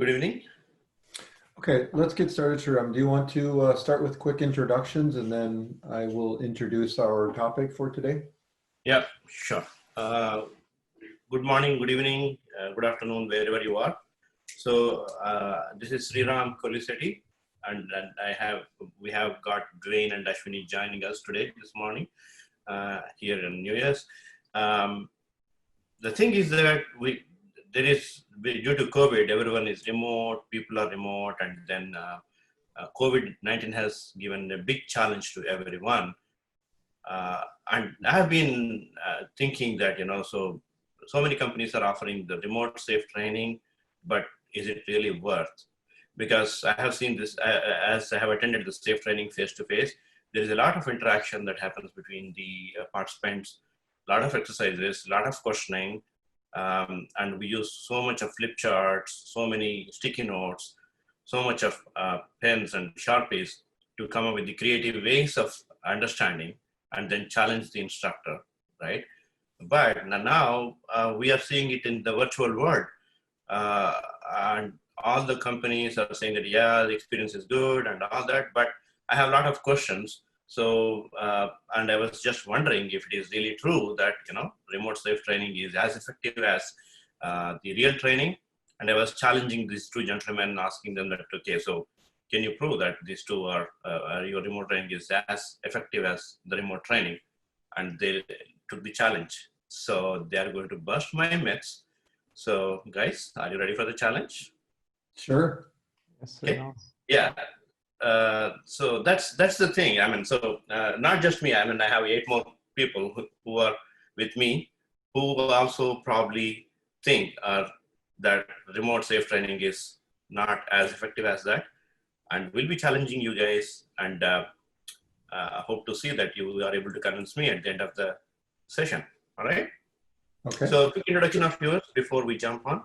Good evening. Okay, let's get started, Sreeram. Do you want to start with quick introductions and then I will introduce our topic for today? Yeah, sure. Good morning, good evening, good afternoon, wherever you are. So this is Sreeram Kolisetty, and we have got Dwayne and Ashwinee joining us today this morning here in New Year's. The thing is that due to COVID, everyone is remote, people are remote, and then COVID-19 has given a big challenge to everyone. And I have been thinking that, so many companies are offering the remote safe training, but is it really worth? Because I have seen this, as I have attended the safe training face-to-face, there is a lot of interaction that happens between the participants, a lot of exercises, a lot of questioning, and we use so much of flip charts, so many sticky notes, so much of pens and Sharpies to come up with the creative ways of understanding and then challenge the instructor, right? But now we are seeing it in the virtual world. And all the companies are saying that, yeah, the experience is good and all that, but I have a lot of questions. So, and I was just wondering if it is really true that, remote safe training is as effective as the real training. And I was challenging these two gentlemen, asking them that, okay, so can you prove that these two are, your remote training is as effective as the remote training? And they took the challenge. So they are going to bust my myths. So guys, are you ready for the challenge? Sure. Yes, okay. Yeah. So that's the thing. I mean, so not just me. I mean, I have 8 more people who are with me who also probably think that remote safe training is not as effective as that. And we'll be challenging you guys, and hope to see that you are able to convince me at the end of the session. All right? Okay. So quick introduction of yours before we jump on.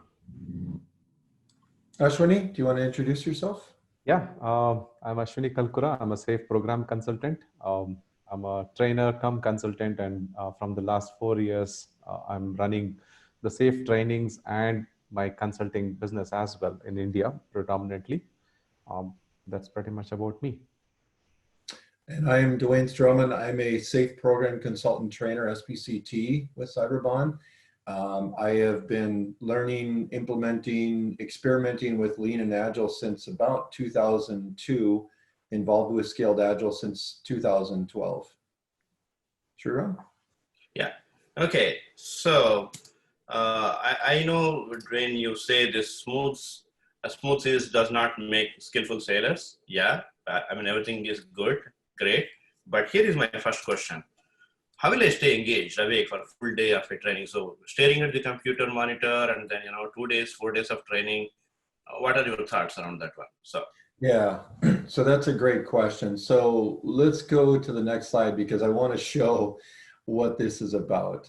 Ashwinee, do you want to introduce yourself? Yeah, I'm Ashwinee Kalkura. I'm a safe program consultant. I'm a trainer come consultant, and from the last 4 years, I'm running the safe trainings and my consulting business as well in India, predominantly. That's pretty much about me. And I am Dwayne Stroman. I'm a safe program consultant trainer, SPCT with Cyberpunk. I have been learning, implementing, experimenting with Lean and Agile since about 2002, involved with Scaled Agile since 2012. Sreeram? Yeah. Okay. So I know, Dwayne, you say this smooth does not make skillful sailors. Yeah. I mean, everything is good, great. But here is my first question. How will I stay engaged awake for a full day of a training? So staring at the computer monitor and then, 2 days, 4 days of training. What are your thoughts around that one? So. Yeah, so that's a great question. So let's go to the next slide because I want to show what this is about.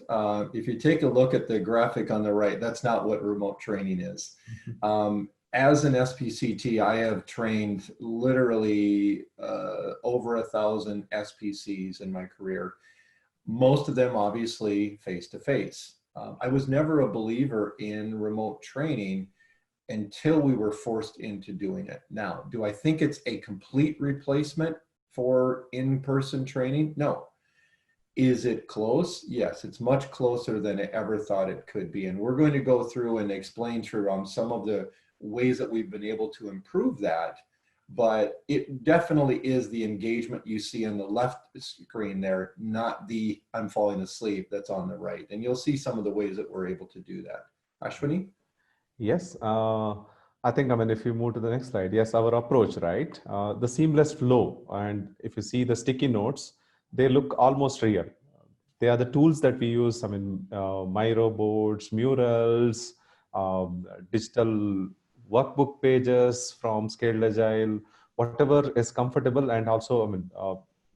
If you take a look at the graphic on the right, that's not what remote training is. As an SPCT, I have trained literally over 1,000 SPCs in my career. Most of them obviously face-to-face. I was never a believer in remote training until we were forced into doing it. Now, do I think it's a complete replacement for in-person training? No. Is it close? Yes, it's much closer than I ever thought it could be. And we're going to go through and explain to some of the ways that we've been able to improve that. But it definitely is the engagement you see on the left screen there, not the I'm falling asleep that's on the right. And you'll see some of the ways that we're able to do that. Ashwinee? Yes, I think, if you move to the next slide, yes, our approach, right? The seamless flow. And if you see the sticky notes, they look almost real. They are the tools that we use. Miro boards, murals, digital workbook pages from Scaled Agile, whatever is comfortable. And also,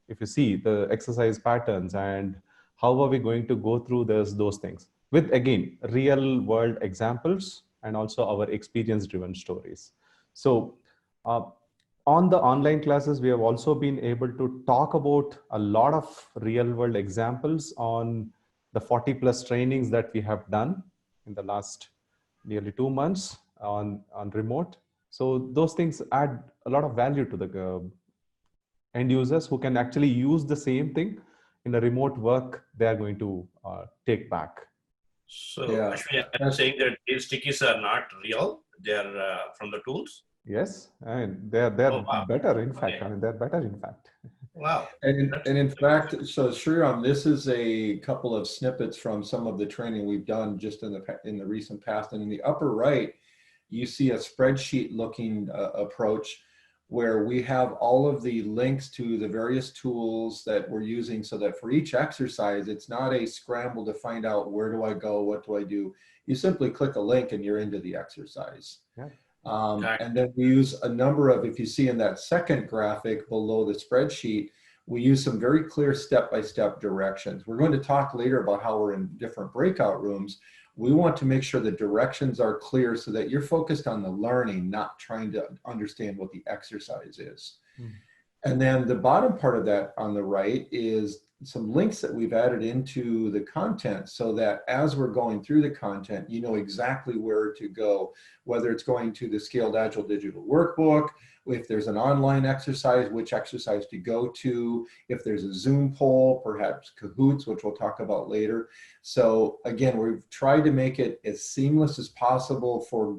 if you see the exercise patterns and how are we going to go through those things with, again, real world examples and also our experience driven stories. So on the online classes, we have also been able to talk about a lot of real world examples on the 40 plus trainings that we have done in the last nearly 2 months on remote. So those things add a lot of value to the end users who can actually use the same thing in a remote work they are going to take back. So Yeah. actually, I'm saying that these stickies are not real. They are from the tools. Yes, and they're Oh, wow. better. In fact, Okay. I mean they're better. In fact. Wow. And in fact, so Sreeram, this is a couple of snippets from some of the training we've done just in the recent past. And in the upper right, you see a spreadsheet looking approach where we have all of the links to the various tools that we're using, so that for each exercise, it's not a scramble to find out where do I go, what do I do. You simply click a link and you're into the exercise. Yeah. And then we use a number of, if you see in that second graphic below the spreadsheet, we use some very clear step-by-step directions. We're going to talk later about how we're in different breakout rooms. We want to make sure the directions are clear so that you're focused on the learning, not trying to understand what the exercise is. And then the bottom part of that on the right is some links that we've added into the content, so that as we're going through the content, you know exactly where to go, whether it's going to the Scaled Agile Digital Workbook, if there's an online exercise, which exercise to go to, if there's a Zoom poll, perhaps Kahoots, which we'll talk about later. So again, we've tried to make it as seamless as possible for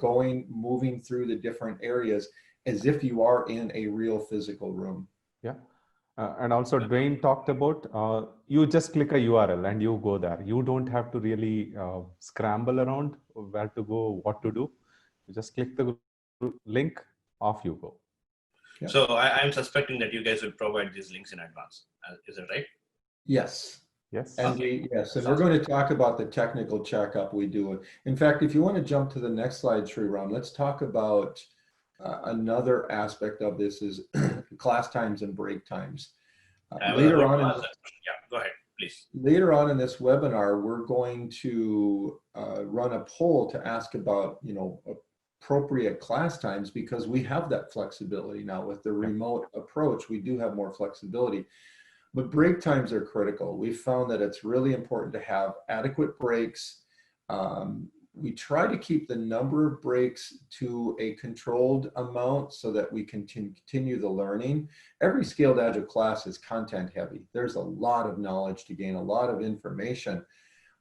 moving through the different areas as if you are in a real physical room. Yeah. And also Dwayne talked about, you just click a URL and you go there. You don't have to really scramble around where to go, what to do. You just click the link, off you go. Yeah. So I'm suspecting that you guys will provide these links in advance. Is that right? Yes. Yes. And we're going to talk about the technical checkup we do. In fact, if you want to jump to the next slide, Sreeram, let's talk about another aspect of this is class times and break times. Later on, go ahead, please. Later on in this webinar, we're going to run a poll to ask about, appropriate class times, because we have that flexibility now with the remote approach. We do have more flexibility, but break times are critical. We've found that it's really important to have adequate breaks. We try to keep the number of breaks to a controlled amount so that we can continue the learning. Every Scaled Agile class is content heavy. There's a lot of knowledge to gain, a lot of information,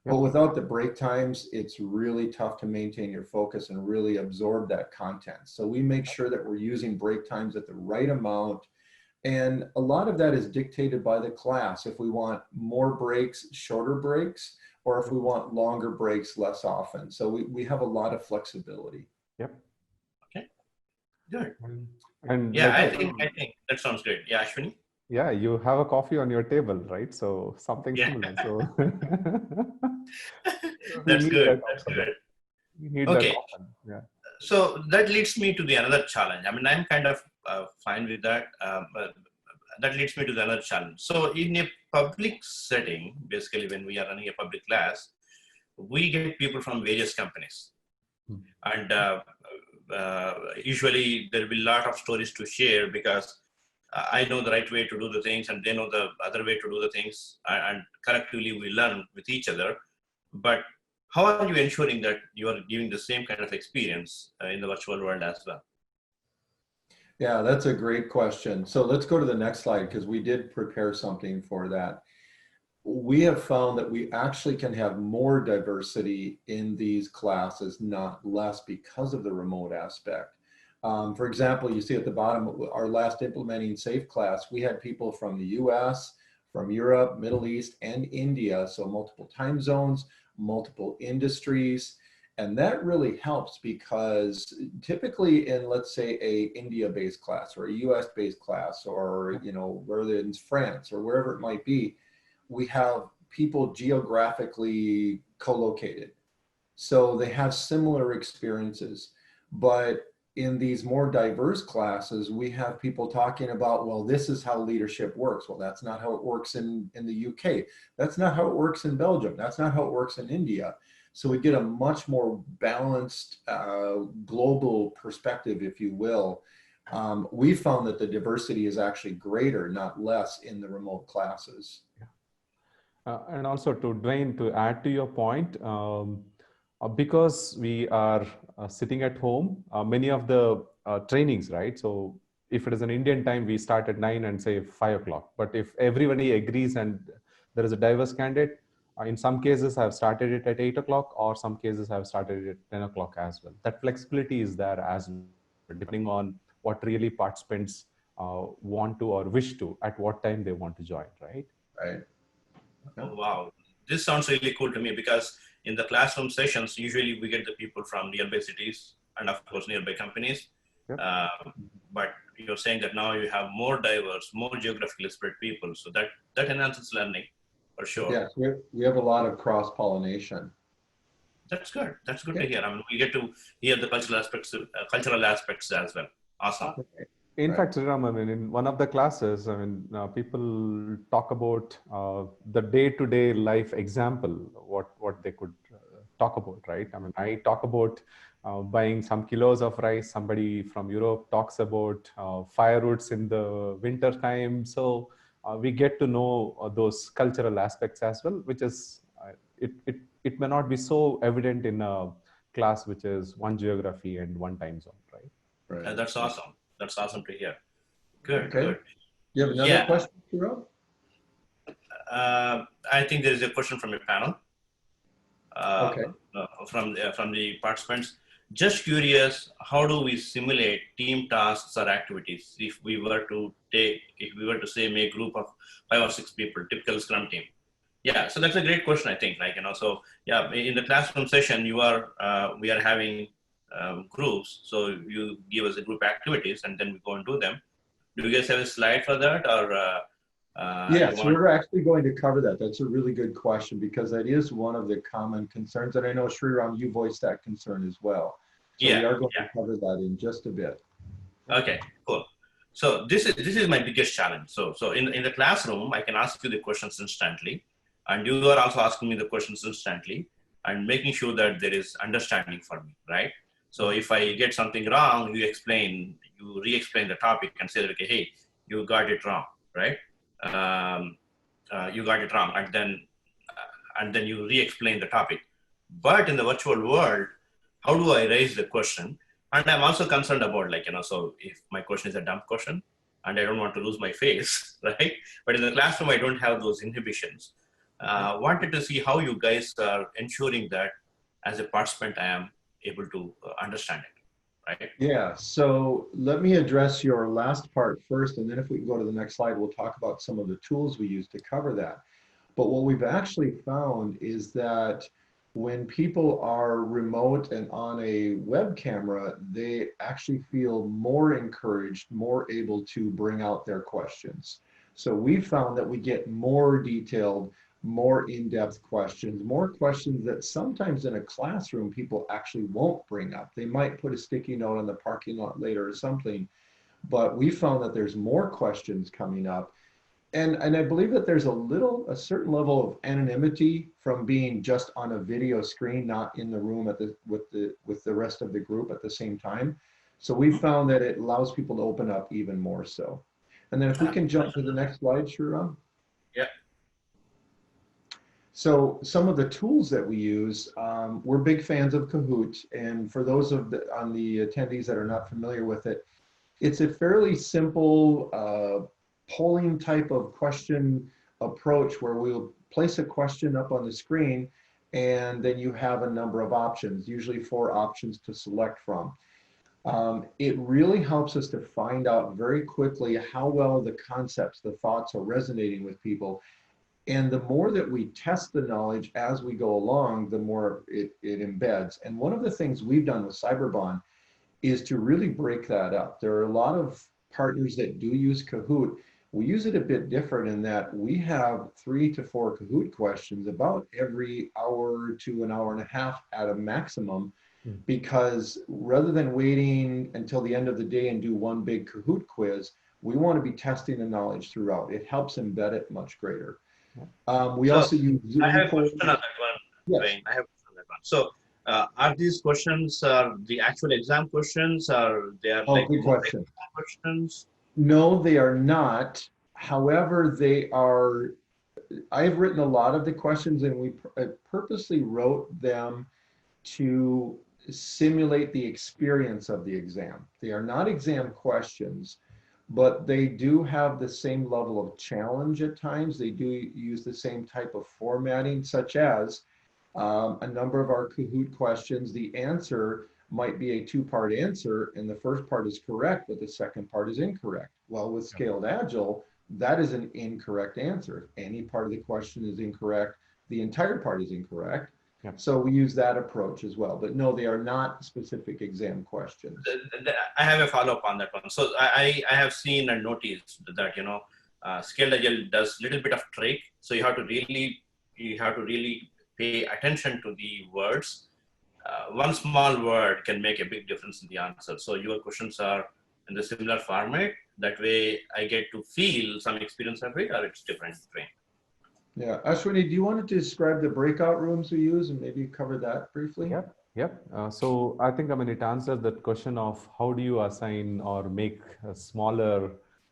but without the break times, it's really tough to maintain your focus and really absorb that content. So we make sure that we're using break times at the right amount. And a lot of that is dictated by the class. If we want more breaks, shorter breaks, or if we want longer breaks less often. So we have a lot of flexibility. Yep. Okay, good. And yeah, I think that sounds great. Yeah, Ashwinee? Yeah, you have a coffee on your table, right? So something similar. So That's good. That's good. We need okay. that often. Yeah. So that leads me to the another challenge. I mean, I'm kind of fine with that, but that leads me to the another challenge. So in a public setting, basically when we are running a public class, we get people from various companies. And usually there will be a lot of stories to share, because I know the right way to do the things and they know the other way to do the things, and collectively we learn with each other. But how are you ensuring that you are giving the same kind of experience in the virtual world as well? Yeah, that's a great question. So let's go to the next slide, because we did prepare something for that. We have found that we actually can have more diversity in these classes, not less, because of the remote aspect. For example, you see at the bottom, our last implementing safe class, we had people from the US, from Europe, Middle East, and India. So multiple time zones, multiple industries. And that really helps, because typically in, let's say, a India-based class or a US-based class, or, whether it's France or wherever it might be, we have people geographically co-located. So they have similar experiences. But in these more diverse classes, we have people talking about, well, this is how leadership works. Well, that's not how it works in the UK. That's not how it works in Belgium. That's not how it works in India. So we get a much more balanced global perspective, if you will. We found that the diversity is actually greater, not less, in the remote classes. And also to Dwayne, to add to your point, because we are sitting at home, many of the trainings, right? So if it is an Indian time, we start at 9 and say 5 o'clock. But if everybody agrees and there is a diverse candidate, in some cases I've started it at 8 o'clock, or some cases I've started it at 10 o'clock as well. That flexibility is there as well, depending on what really participants want to or wish to, at what time they want to join, right? Right. Oh, wow. This sounds really cool to me, because in the classroom sessions, usually we get the people from nearby cities and of course nearby companies. Yep. But you're saying that now you have more diverse, more geographically spread people. So that enhances learning for sure. Yes, we have a lot of cross-pollination. That's good. That's good to hear. I mean, we get to hear the cultural aspects as well. Awesome. In fact, Sreeram, I mean, in one of the classes, I mean, people talk about the day-to-day life example, what they could talk about, right? I mean, I talk about buying some kilos of rice. Somebody from Europe talks about firewoods in the winter time. So we get to know those cultural aspects as well, which is, it may not be so evident in a class which is one geography and one time zone, right? Right. That's awesome. That's awesome to hear. Good, Okay. good. You have another question, Sreeram? I think there is a question from your panel. Okay. From the participants. Just curious, how do we simulate team tasks or activities if we were to say make a group of 5 or 6 people, typical Scrum team? Yeah, so that's a great question, I think. Like, so yeah, in the classroom session, we are having groups. So you give us a group activities and then we go and do them. Do you guys have a slide for that, or? Yes, we're actually going to cover that. That's a really good question, because that is one of the common concerns. And I know, Sreeram, you voiced that concern as well. So we are going to cover that in just a bit. Okay, cool. So this is my biggest challenge. So in the classroom, I can ask you the questions instantly, and you are also asking me the questions instantly, and making sure that there is understanding for me, right? So if I get something wrong, you re-explain the topic and say, okay, hey, you got it wrong, right? You got it wrong, and then you re-explain the topic. But in the virtual world, how do I raise the question? And I'm also concerned about, like, so if my question is a dumb question and I don't want to lose my face, right? But in the classroom, I don't have those inhibitions. Wanted to see how you guys are ensuring that as a participant, I am able to understand it, right? Yeah, so let me address your last part first, and then if we can go to the next slide, we'll talk about some of the tools we use to cover that. But what we've actually found is that when people are remote and on a web camera, they actually feel more encouraged, more able to bring out their questions. So we found that we get more detailed, more in-depth questions, more questions that sometimes in a classroom people actually won't bring up. They might put a sticky note on the parking lot later or something, but we found that there's more questions coming up. And I believe that there's a certain level of anonymity from being just on a video screen, not in the room with the rest of the group at the same time. So we found that it allows people to open up even more so. And then if we can jump to the next slide, Sreeram. Yeah. So some of the tools that we use, we're big fans of Kahoot. And for those on the attendees that are not familiar with it, it's a fairly simple polling type of question approach where we'll place a question up on the screen, and then you have a number of options, usually 4 options to select from. It really helps us to find out very quickly how well the concepts, the thoughts are resonating with people. And the more that we test the knowledge as we go along, the more it embeds. And one of the things we've done with Cyberbond is to really break that up. There are a lot of partners that do use Kahoot. We use it a bit different in that we have 3 to 4 Kahoot questions about every hour to an hour and a half at a maximum, because rather than waiting until the end of the day and do one big Kahoot quiz, we want to be testing the knowledge throughout. It helps embed it much greater. We also use Zoom. I have a question on that one, Yes. Dwayne. I have a question on that one. So are these questions the actual exam questions, or they are like Good question. questions? No, they are not. However, they are, I've written a lot of the questions, and we purposely wrote them to simulate the experience of the exam. They are not exam questions, but they do have the same level of challenge at times. They do use the same type of formatting, such as a number of our Kahoot questions, the answer might be a two-part answer, and the first part is correct, but the second part is incorrect. Well, with Scaled Agile, that is an incorrect answer. Any part of the question is incorrect, the entire part is incorrect. Yeah. So we use that approach as well. But no, they are not specific exam questions. I have a follow-up on that one. So I have seen and noticed that, Scaled Agile does little bit of trick. So you have to really pay attention to the words. One small word can make a big difference in the answer. So your questions are in the similar format. That way I get to feel some experience of it, or it's different. Yeah, Ashwinee, do you want to describe the breakout rooms we use and maybe cover that briefly? Yep. So I think, it answers that question of how do you assign or make smaller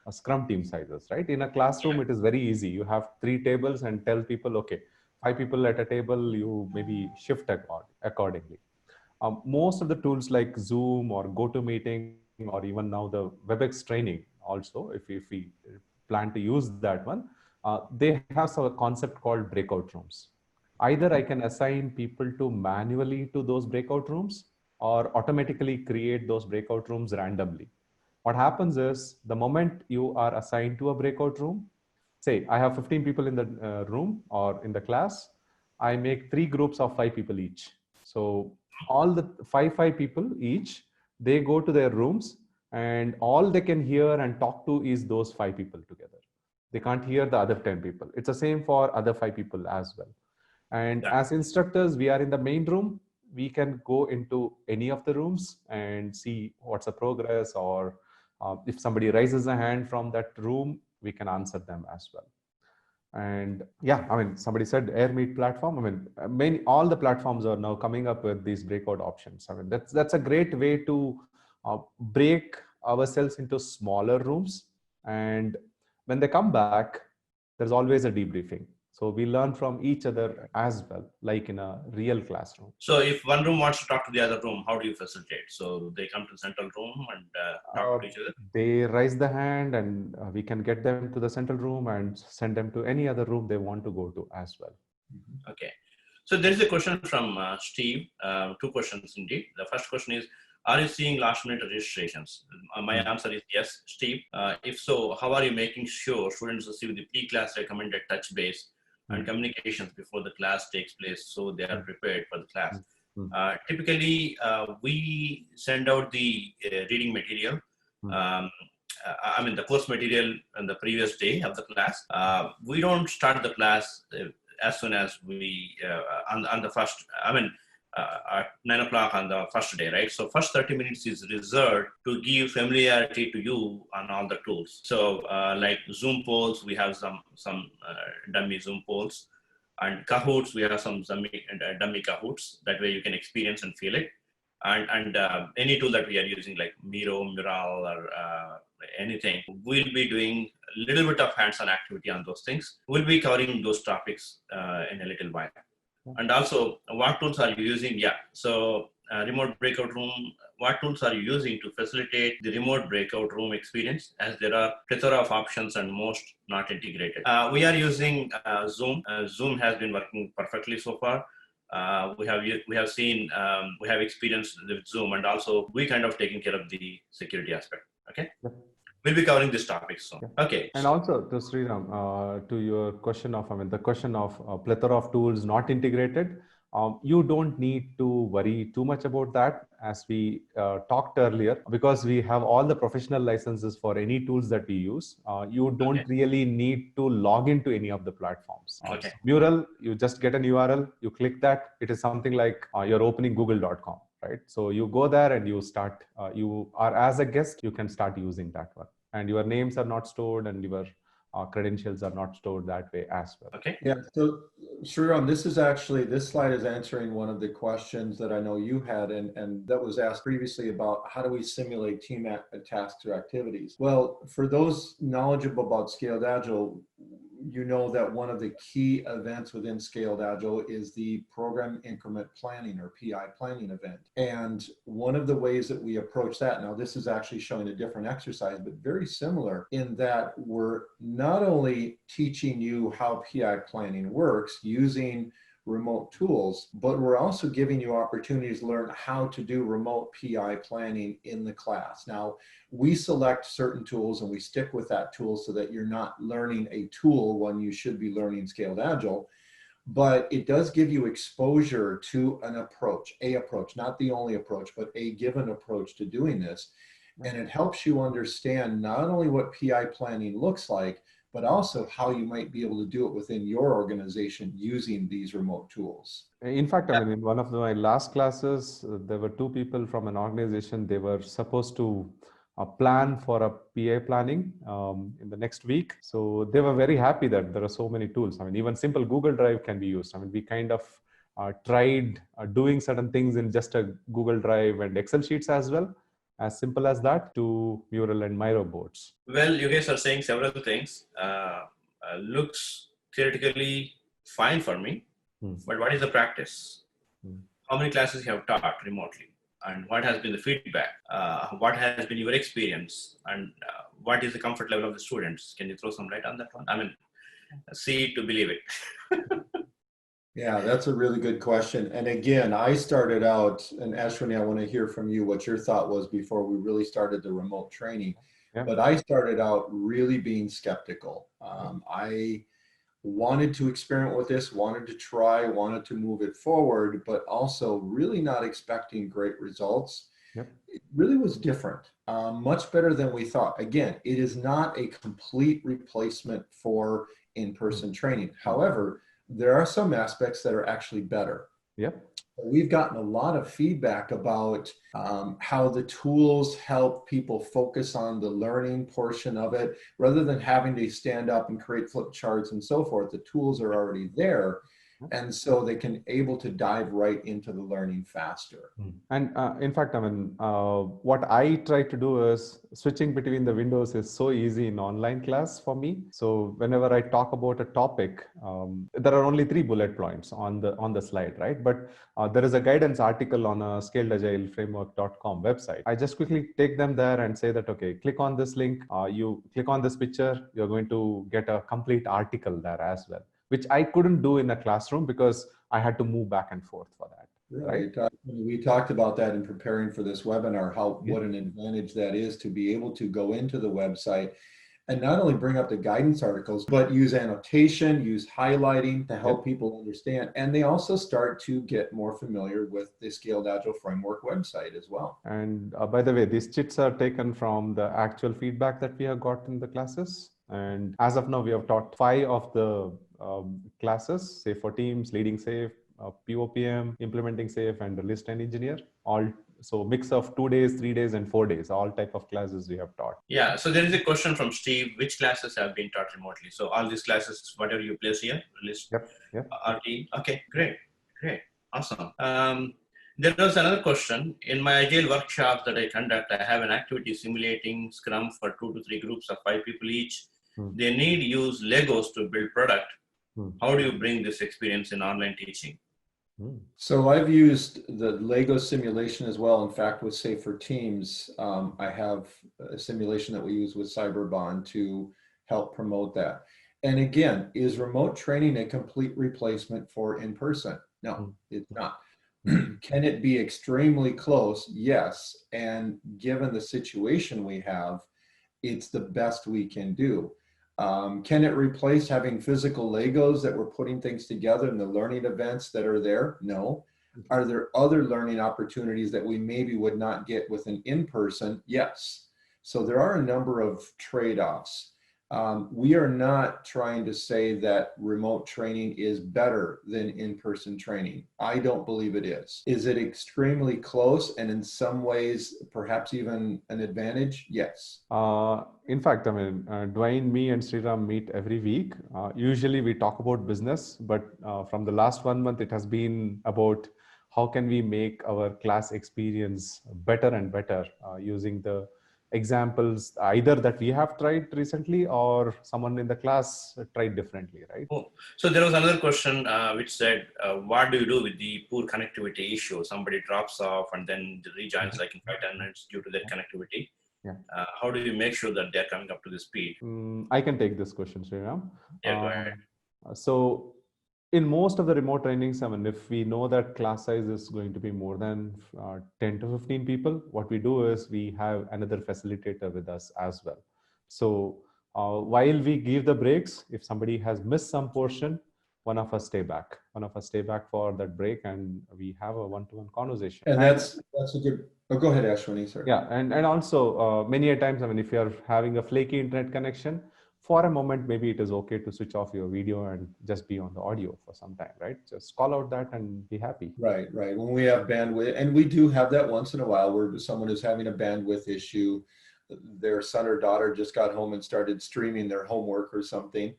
scrum team sizes, right? In a classroom, it is very easy. You have 3 tables and tell people, okay, 5 people at a table, you maybe shift accordingly. Most of the tools like Zoom or GoToMeeting, or even now the WebEx training also, if we plan to use that one, they have a concept called breakout rooms. Either I can assign people to manually to those breakout rooms or automatically create those breakout rooms randomly. What happens is the moment you are assigned to a breakout room, say I have 15 people in the room or in the class, I make 3 groups of 5 people each. So all the five people each, they go to their rooms and all they can hear and talk to is those 5 people together. They can't hear the other 10 people. It's the same for other 5 people as well. And as instructors, we are in the main room. We can go into any of the rooms and see what's the progress, or if somebody raises a hand from that room, we can answer them as well. And somebody said AirMeet platform. All the platforms are now coming up with these breakout options. That's a great way to break ourselves into smaller rooms. And when they come back, there's always a debriefing. So we learn from each other as well, like in a real classroom. So if one room wants to talk to the other room, how do you facilitate? So they come to the central room and talk to each other? They raise the hand and we can get them to the central room and send them to any other room they want to go to as well. Okay. So there is a question from Steve, 2 questions indeed. The first question is, are you seeing last minute registrations? My answer is yes, Steve. If so, how are you making sure students receive the pre-class recommended touch base and communications before the class takes place so they are prepared for the class? Typically, we send out the reading material. The course material on the previous day of the class. We don't start the class as soon as we, on the first, at 9 o'clock on the first day, right? So first 30 minutes is reserved to give familiarity to you on all the tools. So like Zoom polls, we have some dummy Zoom polls, and Kahoots, we have some dummy Kahoots. That way you can experience and feel it. And any tool that we are using like Miro, Mural, or anything, we'll be doing a little bit of hands-on activity on those things. We'll be covering those topics in a little while. And also, what tools are you using? So remote breakout room, what tools are you using to facilitate the remote breakout room experience, as there are plethora of options and most not integrated. We are using Zoom. Zoom has been working perfectly so far. We have experienced with Zoom, and also we kind of taking care of the security aspect. Okay. We'll be covering this topic soon. Okay. And also to Sreeram, to your question of, the question of plethora of tools not integrated, you don't need to worry too much about that, as we talked earlier, because we have all the professional licenses for any tools that we use. You don't really need to log into any of the platforms. Okay. Mural, you just get an URL, you click that. It is something like you're opening google.com. Right? So you go there and you start, you are as a guest, you can start using that one. And your names are not stored and your credentials are not stored that way as well. Okay. Yeah, so Sreeram, this slide is answering one of the questions that I know you had, and that was asked previously about how do we simulate team tasks or activities. Well, for those knowledgeable about Scaled Agile, you know that one of the key events within Scaled Agile is the program increment planning or PI planning event. And one of the ways that we approach that, now this is actually showing a different exercise, but very similar in that we're not only teaching you how PI planning works using remote tools, but we're also giving you opportunities to learn how to do remote PI planning in the class. Now, we select certain tools and we stick with that tool so that you're not learning a tool when you should be learning Scaled Agile, but it does give you exposure to an approach, not the only approach, but a given approach to doing this. And it helps you understand not only what PI planning looks like, but also how you might be able to do it within your organization using these remote tools. In fact, I mean, in one of my last classes, there were two people from an organization. They were supposed to plan for a PA planning in the next week. So they were very happy that there are so many tools. I mean, even simple Google Drive can be used. I mean, we kind of tried doing certain things in just a Google Drive and Excel sheets as well. As simple as that to Mural and Miro boards. Well, you guys are saying several things. Looks theoretically fine for me, but what is the practice? How many classes you have taught remotely? And what has been the feedback? What has been your experience? And what is the comfort level of the students? Can you throw some light on that one? I mean, see it to believe it. Yeah, that's a really good question. And again, I started out, and Ashwinee, I want to hear from you what your thought was before we really started the remote training. Yeah. But I started out really being skeptical. I wanted to experiment with this, wanted to try, wanted to move it forward, but also really not expecting great results. Yep. It really was different, much better than we thought. Again, it is not a complete replacement for in-person training. However, there are some aspects that are actually better. Yep. We've gotten a lot of feedback about how the tools help people focus on the learning portion of it. Rather than having to stand up and create flip charts and so forth, the tools are already there. And so they can able to dive right into the learning faster. And in fact, I mean, what I try to do is switching between the windows is so easy in online class for me. So whenever I talk about a topic, there are only 3 bullet points on the slide, right? But there is a guidance article on a scaledagileFramework.com website. I just quickly take them there and say that, okay, click on this link, you click on this picture, you're going to get a complete article there as well, which I couldn't do in a classroom because I had to move back and forth for that. Right. We talked about that in preparing for this webinar, what an advantage that is to be able to go into the website and not only bring up the guidance articles, but use annotation, use highlighting to help people understand. And they also start to get more familiar with the Scaled Agile Framework website as well. And by the way, these chits are taken from the actual feedback that we have got in the classes. And as of now, we have taught 5 of the classes, Safe for Teams, Leading Safe, POPM, Implementing Safe, and the List and Engineer. All so mix of 2 days, 3 days, and 4 days. All type of classes we have taught. Yeah. So there is a question from Steve: which classes have been taught remotely? So all these classes, whatever you place here, list, RT. Okay, great, awesome. There was another question. In my Agile workshops that I conduct, I have an activity simulating Scrum for 2 to 3 groups of 5 people each. They need use Legos to build product. How do you bring this experience in online teaching? So I've used the Lego simulation as well. In fact, with Safe for Teams, I have a simulation that we use with Cyberpunk to help promote that. And again, is remote training a complete replacement for in-person? No, it's not. Can it be extremely close? Yes. And given the situation we have, it's the best we can do. Can it replace having physical Legos that we're putting things together and the learning events that are there? No. Are there other learning opportunities that we maybe would not get with an in-person? Yes. So there are a number of trade-offs. We are not trying to say that remote training is better than in-person training. I don't believe it is. Is it extremely close and in some ways perhaps even an advantage? Yes. In fact, I mean, Dwayne, me and Sreeram meet every week. Usually we talk about business, but from the last 1 month, it has been about how can we make our class experience better and better using the examples either that we have tried recently or someone in the class tried differently, right? Oh, so there was another question which said, what do you do with the poor connectivity issue? Somebody drops off and then rejoins like in 5-10 minutes due to their connectivity. Yeah. How do you make sure that they're coming up to the speed? I can take this question, Sreeram. Yeah, go ahead. So in most of the remote trainings, I mean, if we know that class size is going to be more than 10 to 15 people, what we do is we have another facilitator with us as well. So while we give the breaks, if somebody has missed some portion, one of us stay back for that break, and we have a one-to-one conversation. And that's a good, oh, go ahead, Ashwinee, sir. Yeah, and also many a times, I mean, if you're having a flaky internet connection, for a moment, maybe it is okay to switch off your video and just be on the audio for some time, right? Just call out that and be happy. Right. When we have bandwidth, and we do have that once in a while where someone is having a bandwidth issue, their son or daughter just got home and started streaming their homework or something.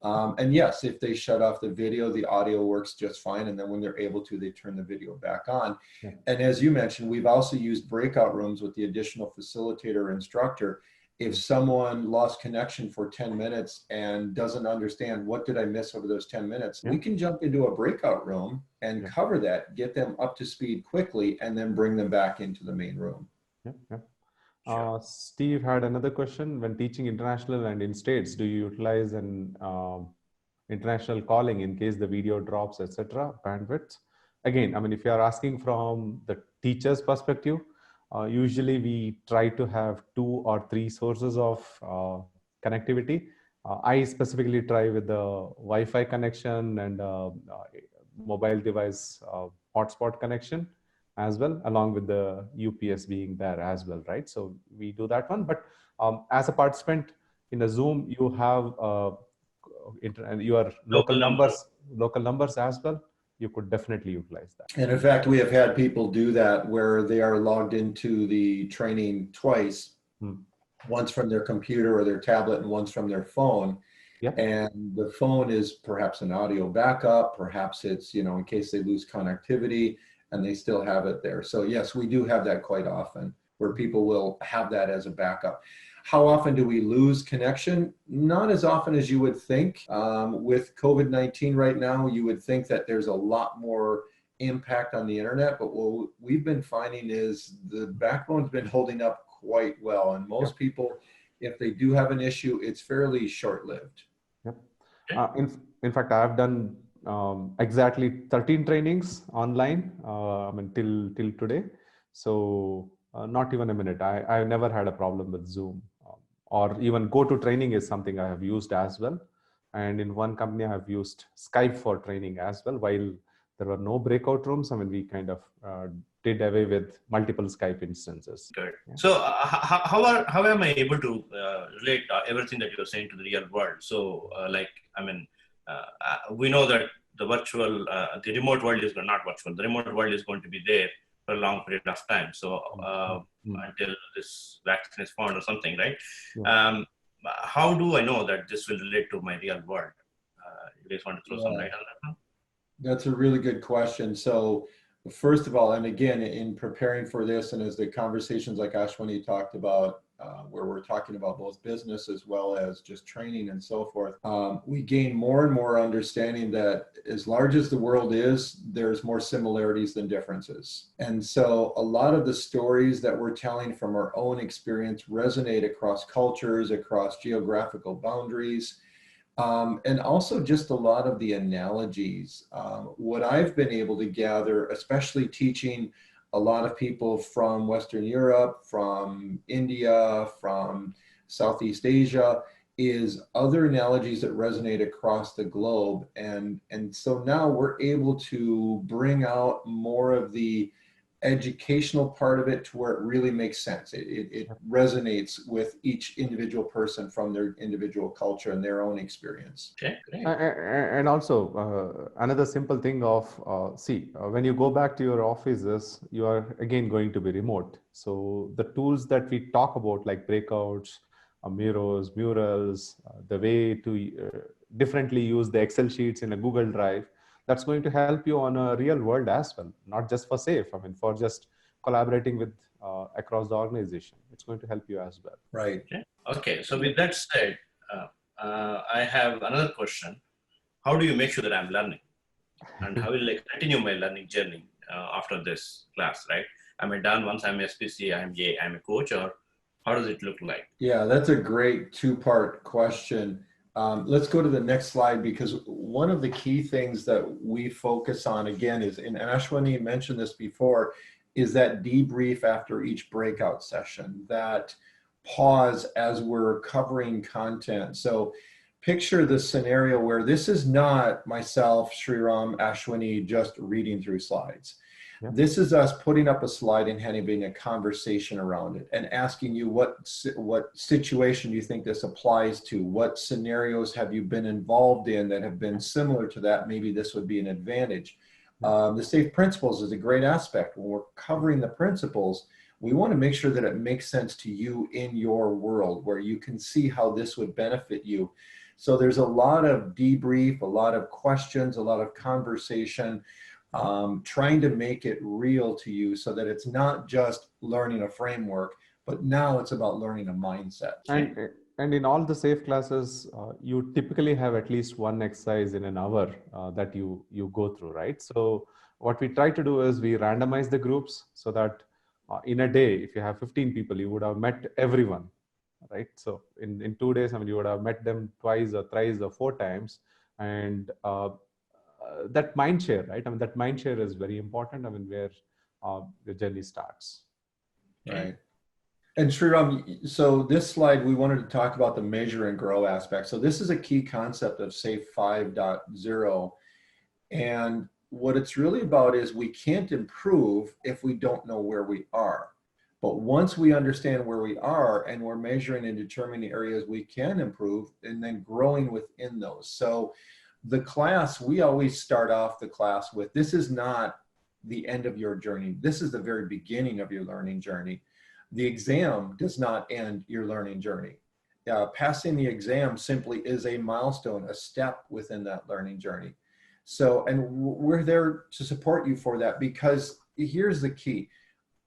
And yes, if they shut off the video, the audio works just fine. And then when they're able to, they turn the video back on. Yeah. And as you mentioned, we've also used breakout rooms with the additional facilitator or instructor. If someone lost connection for 10 minutes and doesn't understand what did I miss over those 10 minutes, we can jump into a breakout room and cover that, get them up to speed quickly, and then bring them back into the main room. Steve had another question. When teaching international and in states, do you utilize an international calling in case the video drops, etc., bandwidth? Again, I mean, if you are asking from the teacher's perspective, usually we try to have 2 or 3 sources of connectivity. I specifically try with the Wi-Fi connection and mobile device hotspot connection as well, along with the UPS being there as well, right? So we do that one. But as a participant in a Zoom, you have your local numbers as well. You could definitely utilize that. And in fact, we have had people do that where they are logged into the training twice, once from their computer or their tablet and once from their phone. Yep. And the phone is perhaps an audio backup, perhaps it's, in case they lose connectivity and they still have it there. So yes, we do have that quite often where people will have that as a backup. How often do we lose connection? Not as often as you would think. With COVID-19 right now, you would think that there's a lot more impact on the internet, but what we've been finding is the backbone's been holding up quite well. And most people, if they do have an issue, it's fairly short-lived. Yep. In fact, I've done exactly 13 trainings online till today. So not even a minute. I've never had a problem with Zoom. Or even GoToTraining is something I have used as well. And in one company, I have used Skype for training as well. While there were no breakout rooms, I mean, we kind of did away with multiple Skype instances. Good. Yeah. So how am I able to relate everything that you're saying to the real world? So we know that the virtual, the remote world is not virtual. The remote world is going to be there for a long period of time. So until this vaccine is found or something, right? Yeah. How do I know that this will relate to my real world? You guys want to throw some light on that now? That's a really good question. So first of all, and again, in preparing for this and as the conversations like Ashwinee talked about, where we're talking about both business as well as just training and so forth, we gain more and more understanding that as large as the world is, there's more similarities than differences. And so a lot of the stories that we're telling from our own experience resonate across cultures, across geographical boundaries, and also just a lot of the analogies. What I've been able to gather, especially teaching a lot of people from Western Europe, from India, from Southeast Asia, is other analogies that resonate across the globe. And so now we're able to bring out more of the educational part of it to where it really makes sense. It resonates with each individual person from their individual culture and their own experience. Okay, great. And also another simple thing of, when you go back to your offices, you are again going to be remote. So the tools that we talk about, like breakouts, murals, the way to differently use the Excel sheets in a Google Drive, that's going to help you on a real world as well, not just for SAFE. I mean, for just collaborating with across the organization. It's going to help you as well. Right. Okay. So with that said, I have another question. How do you make sure that I'm learning? And how will I continue my learning journey after this class, right? Am I done once I'm SPC, I'm a coach, or how does it look like? Yeah, that's a great two-part question. Let's go to the next slide, because one of the key things that we focus on, again, is, and Ashwinee mentioned this before, is that debrief after each breakout session, that pause as we're covering content. So picture the scenario where this is not myself, Sreeram, Ashwinee, just reading through slides. Yeah. This is us putting up a slide and having a conversation around it and asking you what situation you think this applies to, what scenarios have you been involved in that have been similar to that, maybe this would be an advantage. The safe principles is a great aspect. When we're covering the principles, we want to make sure that it makes sense to you in your world, where you can see how this would benefit you. So there's a lot of debrief, a lot of questions, a lot of conversation, trying to make it real to you so that it's not just learning a framework, but now it's about learning a mindset. And in all the safe classes, you typically have at least one exercise in an hour that you go through, right? So what we try to do is we randomize the groups so that in a day, if you have 15 people, you would have met everyone, right? So in 2 days, I mean, you would have met them twice or thrice or 4 times. And that mind share, right? I mean, that mind share is very important. I mean, where the journey starts. Right. And Sreeram, so this slide, we wanted to talk about the measure and grow aspect. So this is a key concept of SAFe 5.0. And what it's really about is we can't improve if we don't know where we are. But once we understand where we are and we're measuring and determining the areas we can improve, and then growing within those. So the class, we always start off the class with, this is not the end of your journey. This is the very beginning of your learning journey. The exam does not end your learning journey. Passing the exam simply is a milestone, a step within that learning journey. So, and we're there to support you for that, because here's the key.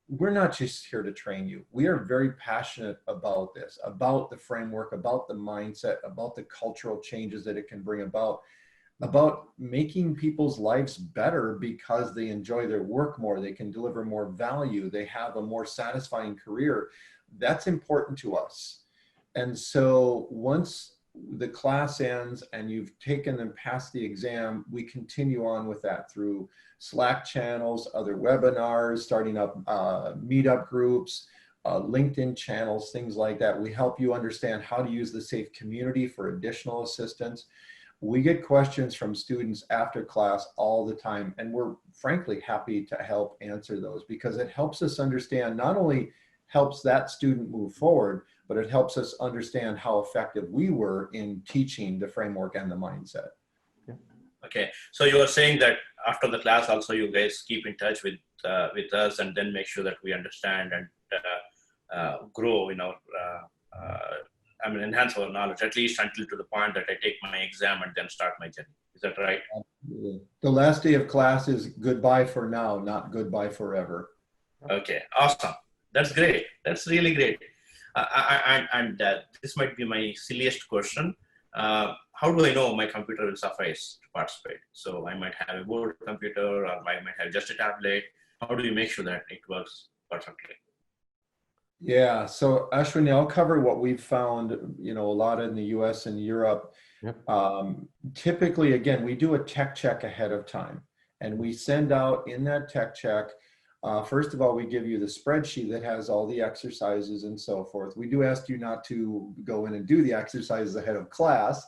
We're not just here to train you. We are very passionate about this, about the framework, about the mindset, about the cultural changes that it can bring about making people's lives better because they enjoy their work more, they can deliver more value, they have a more satisfying career. That's important to us. And so once the class ends and you've taken and passed the exam, we continue on with that through Slack channels, other webinars, starting up meetup groups, LinkedIn channels, things like that. We help you understand how to use the SAFe community for additional assistance. We get questions from students after class all the time, and we're frankly happy to help answer those, because it helps us understand, not only helps that student move forward, but it helps us understand how effective we were in teaching the framework and the mindset. Yeah. Okay, so you are saying that after the class also you guys keep in touch with us, and then make sure that we understand and grow in our I mean, enhance our knowledge, at least until to the point that I take my exam and then start my journey. Is that right? Absolutely. The last day of class is goodbye for now, not goodbye forever. Okay, awesome. That's great. That's really great. And this might be my silliest question. How do I know my computer will suffice to participate? So I might have a board computer, or I might have just a tablet. How do you make sure that it works perfectly? Yeah, so Ashwinee, I'll cover what we've found, a lot in the US and Europe. Yep. Typically, again, we do a tech check ahead of time, and we send out in that tech check, first of all, we give you the spreadsheet that has all the exercises and so forth. We do ask you not to go in and do the exercises ahead of class,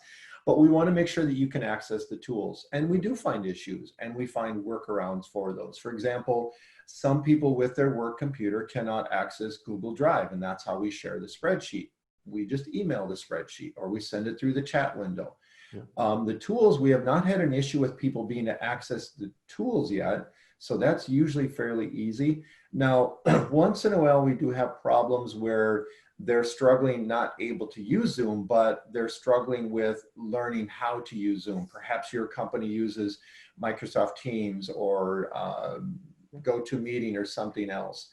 but we want to make sure that you can access the tools. And we do find issues, and we find workarounds for those. For example, some people with their work computer cannot access Google Drive, and that's how we share the spreadsheet. We just email the spreadsheet, or we send it through the chat window. Yeah. The tools, we have not had an issue with people being to access the tools yet, so that's usually fairly easy. Now, once in a while, we do have problems where they're struggling, not able to use Zoom, but they're struggling with learning how to use Zoom. Perhaps your company uses Microsoft Teams or GoToMeeting or something else.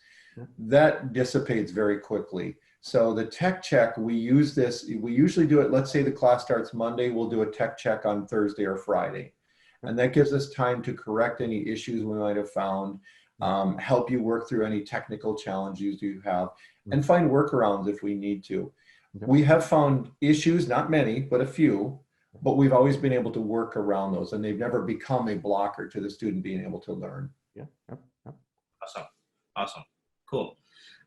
that dissipates very quickly. So the tech check, we usually do it, let's say the class starts Monday, we'll do a tech check on Thursday or Friday. And that gives us time to correct any issues we might have found, help you work through any technical challenges you have, and find workarounds if we need to. We have found issues, not many, but a few, but we've always been able to work around those, and they've never become a blocker to the student being able to learn. Awesome. Cool.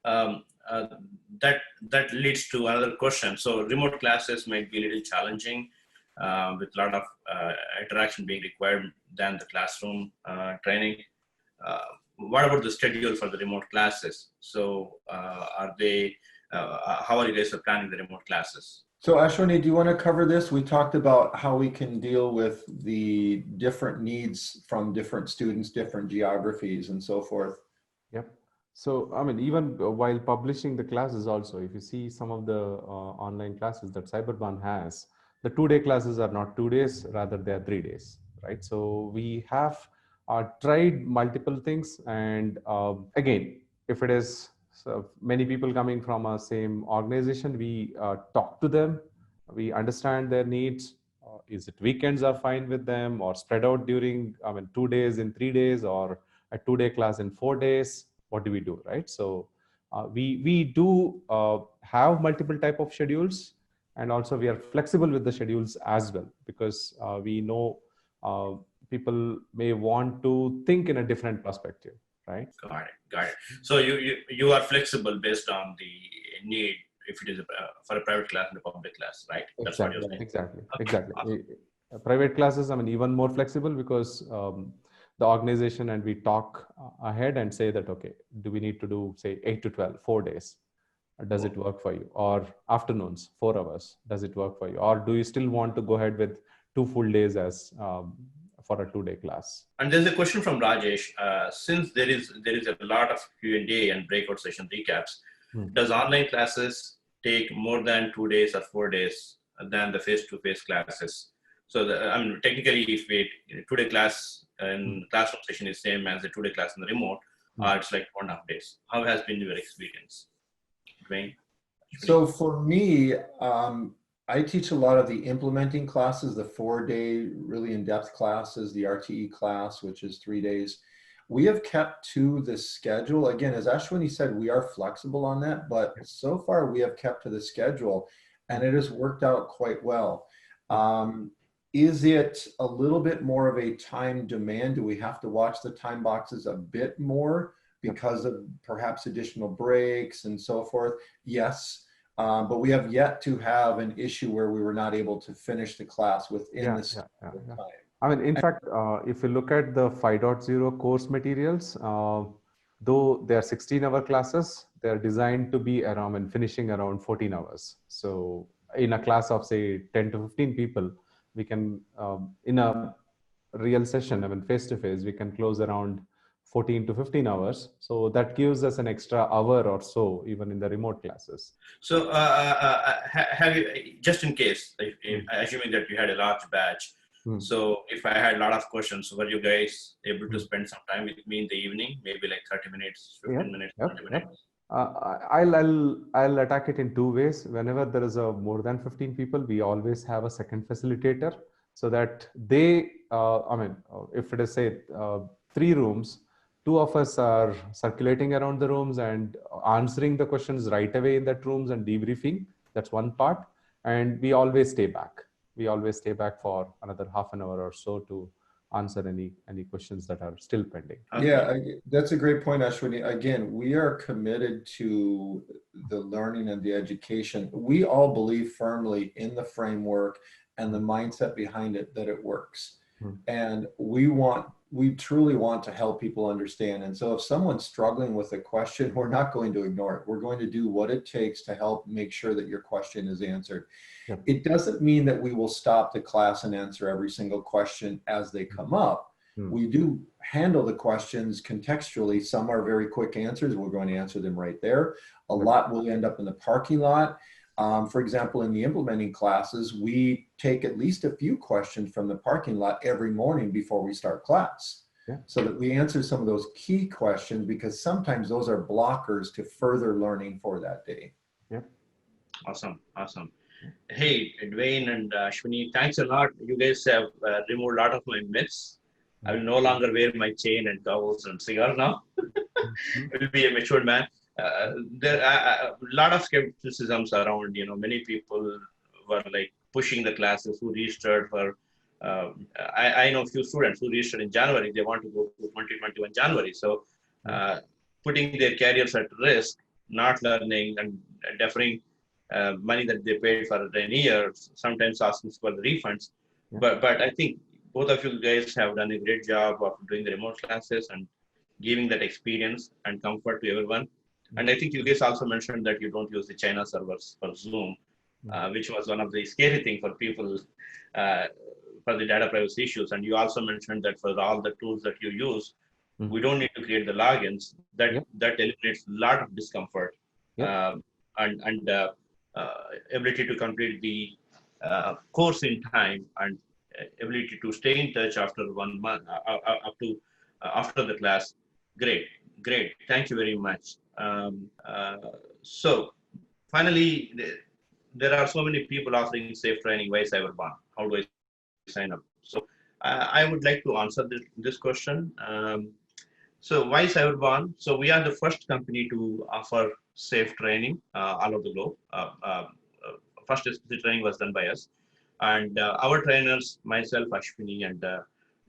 That leads to another question. So remote classes might be a little challenging with a lot of interaction being required than the classroom training. What about the schedule for the remote classes? So how are you guys planning the remote classes? So Ashwinee, do you want to cover this? We talked about how we can deal with the different needs from different students, different geographies, and so forth. Yep. So, I mean, even while publishing the classes also, if you see some of the online classes that Cyberpunk has, the 2-day classes are not 2 days, rather they are 3 days, right? So we have tried multiple things. And again, if it is many people coming from a same organization, we talk to them, we understand their needs. Is it weekends are fine with them, or spread out during, 2 days in 3 days, or a 2-day class in 4 days? What do we do, right? So we do have multiple type of schedules, and also we are flexible with the schedules as well, because we know people may want to think in a different perspective, right? Got it. So you are flexible based on the need, if it is for a private class and a public class, right? That's Exactly. what you're saying. Exactly. Private classes, even more flexible, because the organization and we talk ahead and say that, okay, do we need to do, say, 8 to 12, 4 days? Does it work for you? Or afternoons, 4 hours, does it work for you? Or do you still want to go ahead with 2 full days as for a 2-day class? And there's a question from Rajesh. Since there is a lot of Q&A and breakout session recaps, does online classes take more than 2 days or 4 days than the face-to-face classes? So technically, if 2-day class and classroom session is same as the 2-day class in the remote, it's like 1.5 days. How has been your experience, Dwayne? So for me, I teach a lot of the implementing classes, the 4-day really in-depth classes, the RTE class, which is 3 days. We have kept to the schedule. Again, as Ashwinee said, we are flexible on that, but so far we have kept to the schedule, and it has worked out quite well. Is it a little bit more of a time demand? Do we have to watch the time boxes a bit more because of perhaps additional breaks and so forth? Yes. But we have yet to have an issue where we were not able to finish the class within the time. In fact, if you look at the 5.0 course materials, though they are 16-hour classes, they are designed to be around finishing around 14 hours. So in a class of, say, 10 to 15 people, we can, in a real session, face-to-face, we can close around 14 to 15 hours. So that gives us an extra hour or so, even in the remote classes. So have you, just in case, assuming that you had a large batch, so if I had a lot of questions, were you guys able to spend some time with me in the evening, maybe like 30 minutes, 15 minutes, 20 minutes? I'll attack it in 2 ways. Whenever there is a more than 15 people, we always have a second facilitator, so that they, if it is, say, 3 rooms, 2 of us are circulating around the rooms and answering the questions right away in that rooms and debriefing. That's one part. And we always stay back. We always stay back for another half an hour or so to answer any questions that are still pending. Yeah, that's a great point, Ashwinee. Again, we are committed to the learning and the education. We all believe firmly in the framework and the mindset behind it, that it works. And we truly want to help people understand. And so if someone's struggling with a question, we're not going to ignore it. We're going to do what it takes to help make sure that your question is answered. Yep. It doesn't mean that we will stop the class and answer every single question as they come up. We do handle the questions contextually. Some are very quick answers. We're going to answer them right there. A lot will end up in the parking lot. For example, in the implementing classes, we take at least a few questions from the parking lot every morning before we start class. Yeah. so that we answer some of those key questions, because sometimes those are blockers to further learning for that day. Yeah. Awesome. Hey, Dwayne and Ashwinee, thanks a lot. You guys have removed a lot of my myths. I will no longer wear my chain and goggles and cigar now. Mhm. I will be a matured man. There are a lot of skepticisms around. Many people were like pushing the classes who registered for. I know a few students who registered in January. They want to go to 2021 January. So, putting their careers at risk, not learning and deferring money that they paid for 10 years, sometimes asking for the refunds. Yeah. But I think both of you guys have done a great job of doing the remote classes and giving that experience and comfort to everyone. And I think you guys also mentioned that you don't use the China servers for Zoom, which was one of the scary things for people for the data privacy issues. And you also mentioned that for all the tools that you use, we don't need to create the logins. That eliminates a lot of discomfort and ability to complete the course in time and ability to stay in touch after 1 month up to after the class. Great. Thank you very much. So finally, there are so many people offering safe training. Why Cyberpunk? How do I sign up? So I would like to answer this question. So why Cyberpunk? So we are the first company to offer safe training all over the globe. First SPC training was done by us. And our trainers, myself, Ashwinee, and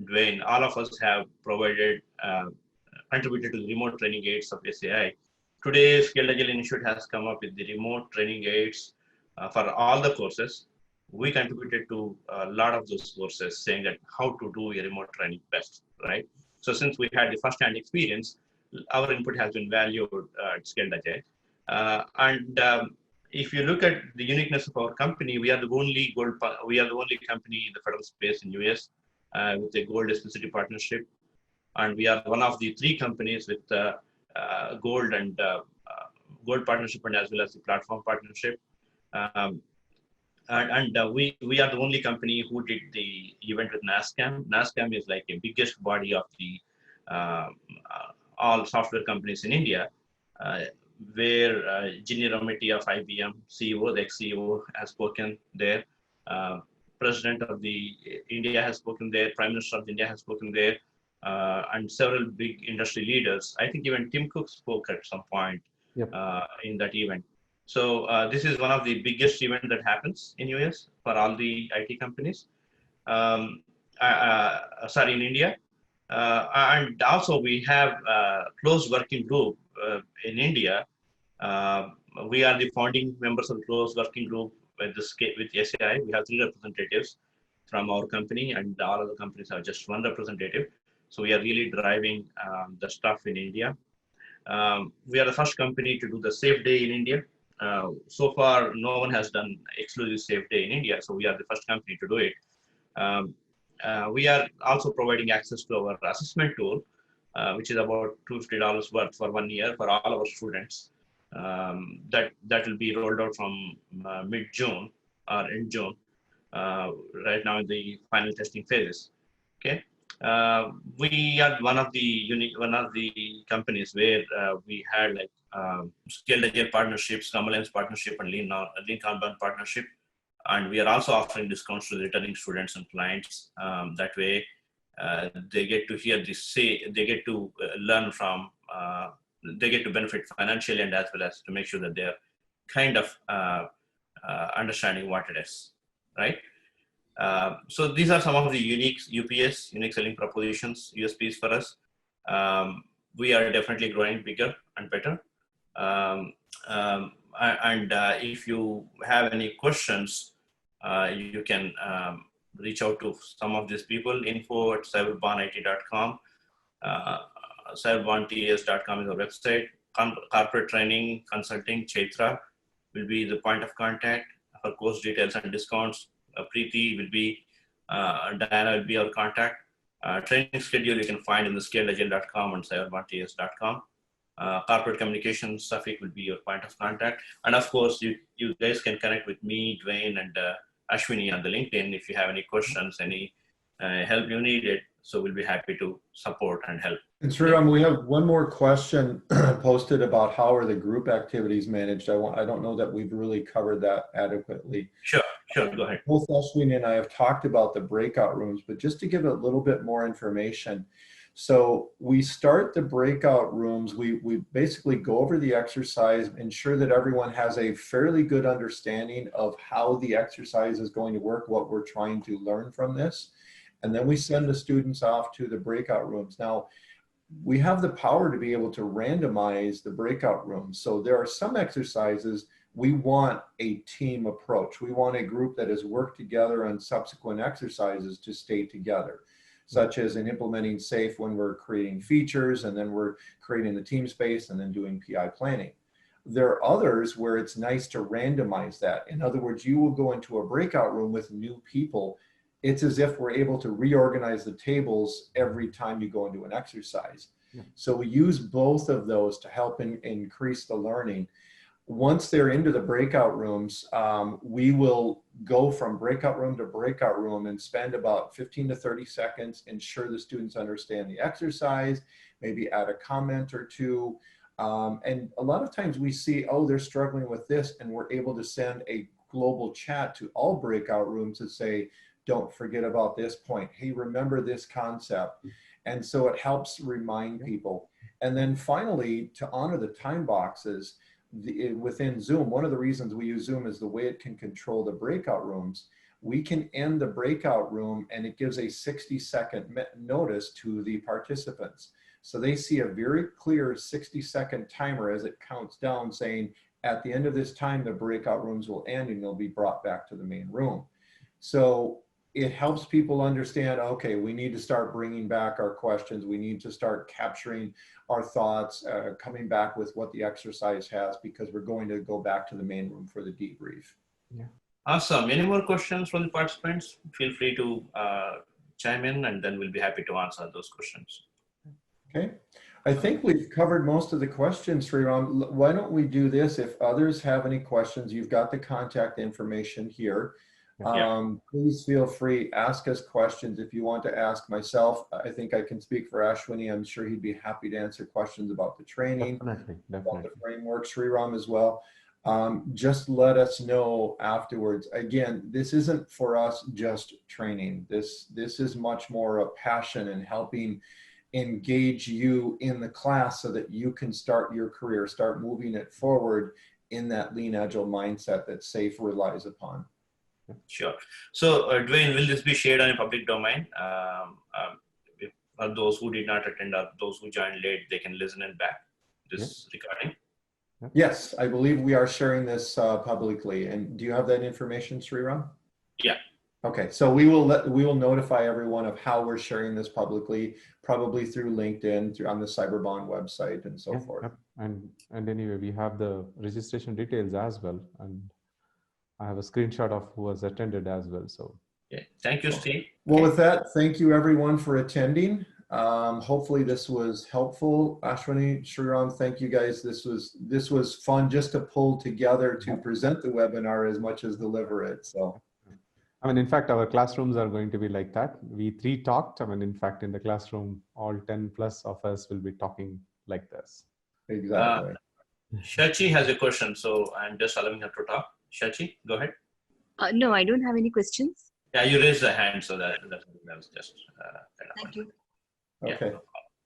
Dwayne, all of us have provided, contributed to the remote training aids of SAI. Today, Skilled Agile Institute has come up with the remote training aids for all the courses. We contributed to a lot of those courses, saying that how to do a remote training best, right? So since we had the first-hand experience, our input has been valued at Skilled Agile. If you look at the uniqueness of our company, we are the only company in the federal space in US with a gold SPCT partnership, and we are one of the 3 companies with gold and gold partnership and as well as the platform partnership. We are the only company who did the event with NASCAM. NASCAM is like a biggest body of the all software companies in India, where Ginny Rometty of IBM, CEO, the ex-CEO, has spoken there. President of the India has spoken there. Prime Minister of India has spoken there, and several big industry leaders. I think even Tim Cook spoke at some point in that event. So this is one of the biggest events that happens in US for all the IT companies. In India. And also we have a close working group in India. We are the founding members of the close working group with SAI. We have 3 representatives from our company, and all other companies have just 1 representative. So we are really driving the stuff in India. We are the first company to do the safe day in India. So far, no one has done exclusive safe day in India, so we are the first company to do it. We are also providing access to our assessment tool, which is about $250 worth for 1 year for all our students. That will be rolled out from mid-June or in June. Right now in the final testing phases. Okay, we are one of the companies where we had like Skilled Agile partnerships, Compliance partnership, and Lean Kanban partnership. And we are also offering discounts to the returning students and clients. That way, they get to hear they get to learn from, they get to benefit financially and as well as to make sure that they're kind of understanding what it is, right? So these are some of the unique UPS, unique selling propositions, USPs for us. We are definitely growing bigger and better. If you have any questions, you can reach out to some of these people, info@cyberbonit.com. Cyberbonts.com is our website. Corporate training, consulting, Chaitra will be the point of contact for course details and discounts. Preeti will be, Diana will be our contact. Training schedule you can find in the scaledagile.com and cyberbonts.com. Corporate communications, Suffice will be your point of contact. And of course, you guys can connect with me, Dwayne, and Ashwinee on the LinkedIn if you have any questions, any help you need it. So we'll be happy to support and help. And Sreeram, we have one more question posted about how are the group activities managed. I don't know that we've really covered that adequately. Sure, go ahead. Both Ashwinee and I have talked about the breakout rooms, but just to give a little bit more information. So we start the breakout rooms, we basically go over the exercise, ensure that everyone has a fairly good understanding of how the exercise is going to work, what we're trying to learn from this. And then we send the students off to the breakout rooms. Now, we have the power to be able to randomize the breakout rooms. So there are some exercises we want a team approach. We want a group that has worked together on subsequent exercises to stay together, such as in implementing SAFE when we're creating features and then we're creating the team space and then doing PI planning. There are others where it's nice to randomize that. In other words, you will go into a breakout room with new people. It's as if we're able to reorganize the tables every time you go into an exercise. Yeah. So we use both of those to help increase the learning. Once they're into the breakout rooms, we will go from breakout room to breakout room and spend about 15 to 30 seconds, ensure the students understand the exercise, maybe add a comment or two. And a lot of times we see, oh, they're struggling with this, and we're able to send a global chat to all breakout rooms to say, don't forget about this point. Hey, remember this concept. And so it helps remind people. And then finally, to honor the time boxes, within Zoom, one of the reasons we use Zoom is the way it can control the breakout rooms. We can end the breakout room and it gives a 60-second notice to the participants. So they see a very clear 60-second timer as it counts down saying, at the end of this time, the breakout rooms will end and they'll be brought back to the main room. So it helps people understand, okay, we need to start bringing back our questions. We need to start capturing our thoughts, coming back with what the exercise has, because we're going to go back to the main room for the debrief. Yeah. Awesome. Any more questions from the participants? Feel free to chime in and then we'll be happy to answer those questions. Okay. I think we've covered most of the questions, Sreeram. Why don't we do this? If others have any questions, you've got the contact information here. Please feel free, ask us questions. If you want to ask myself, I think I can speak for Ashwinee. I'm sure he'd be happy to answer questions about the training, definitely. About the framework, Sreeram as well. Just let us know afterwards. Again, this isn't for us just training. This is much more a passion and helping engage you in the class so that you can start your career, start moving it forward in that lean agile mindset that SAFE relies upon. Sure. So, Dwayne, will this be shared on a public domain? Those who did not attend or those who joined late, they can listen in back this recording? Yes, I believe we are sharing this publicly. And do you have that information, Sreeram? Yeah. Okay, so we will notify everyone of how we're sharing this publicly, probably through LinkedIn, on the Cyberpunk website, and so forth. Yep. And anyway, we have the registration details as well, and I have a screenshot of who has attended as well. So yeah, thank you, Steve. Well, with that, thank you everyone for attending. Hopefully this was helpful. Ashwinee, Sreeram, thank you guys. This was fun just to pull together to present the webinar as much as deliver it. So, I mean, in fact, our classrooms are going to be like that. We 3 talked. I mean, in fact, in the classroom, all 10 plus of us will be talking like this. Exactly. Shachi has a question, so I'm just allowing her to talk. Shachi, go ahead. No, I don't have any questions. Yeah, you raised the hand, so that was just Thank you. Okay.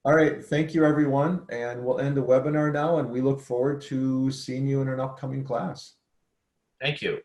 All right. Thank you, everyone. And we'll end the webinar now, and we look forward to seeing you in an upcoming class. Thank you.